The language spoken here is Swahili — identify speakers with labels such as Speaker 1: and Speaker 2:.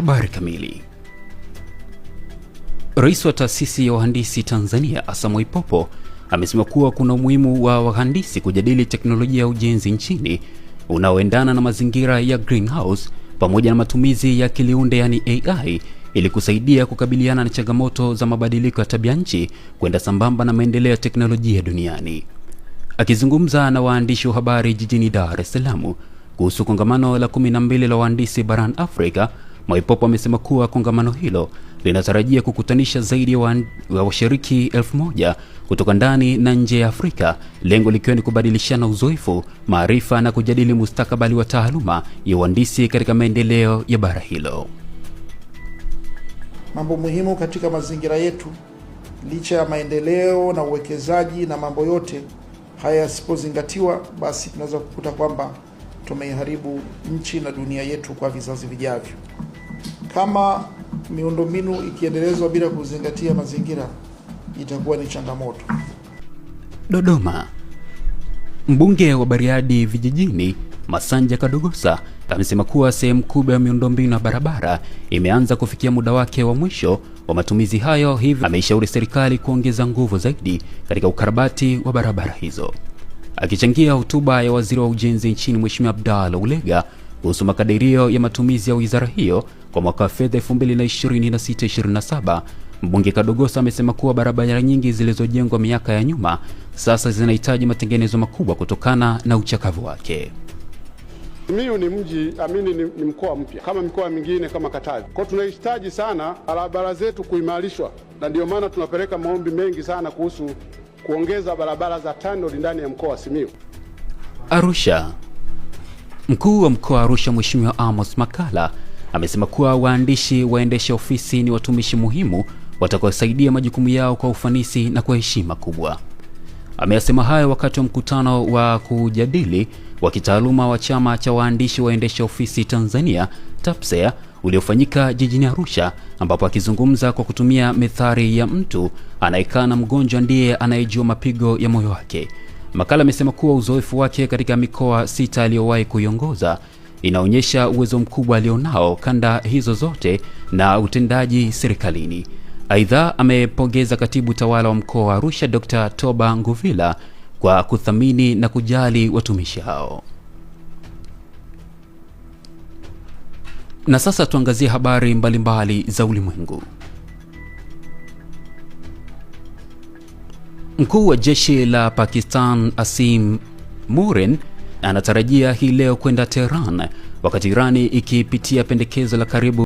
Speaker 1: Habari kamili. Rais wa Taasisi ya Wahandisi Tanzania, Asa Mwaipopo, amesema kuwa kuna umuhimu wa wahandisi kujadili teknolojia ya ujenzi nchini unaoendana na mazingira ya greenhouse pamoja na matumizi ya akili yani AI ili kusaidia kukabiliana na changamoto za mabadiliko ya tabia nchi kwenda sambamba na maendeleo ya teknolojia duniani. Akizungumza na waandishi wa habari jijini Dar es Salaam kuhusu kongamano la 12 la wahandisi barani Afrika, Mwaipopo amesema kuwa kongamano hilo linatarajia kukutanisha zaidi ya washiriki 1000 kutoka ndani na nje ya Afrika, lengo likiwa ni kubadilishana uzoefu, maarifa na kujadili mustakabali wa taaluma ya uhandisi katika maendeleo ya bara hilo.
Speaker 2: Mambo muhimu katika mazingira yetu, licha ya maendeleo na uwekezaji na mambo yote haya yasipozingatiwa, basi tunaweza kukuta kwamba tumeiharibu nchi na dunia yetu kwa vizazi vijavyo. Kama miundombinu ikiendelezwa bila kuzingatia mazingira, itakuwa ni changamoto.
Speaker 1: Dodoma. Mbunge wa Bariadi Vijijini, Masanja Kadogosa, amesema kuwa sehemu kubwa ya miundombinu ya barabara imeanza kufikia muda wake wa mwisho wa matumizi hayo, hivyo ameishauri serikali kuongeza nguvu zaidi katika ukarabati wa barabara hizo. Akichangia hotuba ya Waziri wa Ujenzi nchini Mheshimiwa Abdalla Ulega kuhusu makadirio ya matumizi ya wizara hiyo kwa mwaka wa fedha 2026/27, Mbunge Kadogosa amesema kuwa barabara nyingi zilizojengwa miaka ya nyuma sasa zinahitaji matengenezo makubwa kutokana na uchakavu wake.
Speaker 3: Simiyu ni mji ni mkoa mpya kama mikoa mingine kama Katavi. Kwa tunahitaji sana barabara zetu kuimarishwa, na ndio maana tunapeleka maombi mengi sana kuhusu kuongeza barabara za TANROADS ndani ya mkoa wa Simiyu.
Speaker 1: Arusha. Mkuu wa mkoa wa Arusha Mheshimiwa Amos Makalla amesema kuwa waandishi waendesha ofisi ni watumishi muhimu watakaosaidia majukumu yao kwa ufanisi na kwa heshima kubwa. Ameyasema hayo wakati wa mkutano wa kujadili wa kitaaluma wa chama cha waandishi waendesha ofisi Tanzania TAPSEA uliofanyika jijini Arusha, ambapo akizungumza kwa kutumia methali ya mtu anayekaa na mgonjwa ndiye anayejua mapigo ya moyo wake, Makalla amesema kuwa uzoefu wake katika mikoa 6 aliyowahi kuiongoza inaonyesha uwezo mkubwa alionao kanda hizo zote na utendaji serikalini. Aidha, amepongeza katibu tawala wa mkoa wa Arusha Dr. Toba Nguvila kwa kuthamini na kujali watumishi hao. Na sasa tuangazie habari mbalimbali za ulimwengu. Mkuu wa jeshi la Pakistan Asim Munir anatarajia hii leo kwenda Tehran wakati Irani ikipitia pendekezo la karibu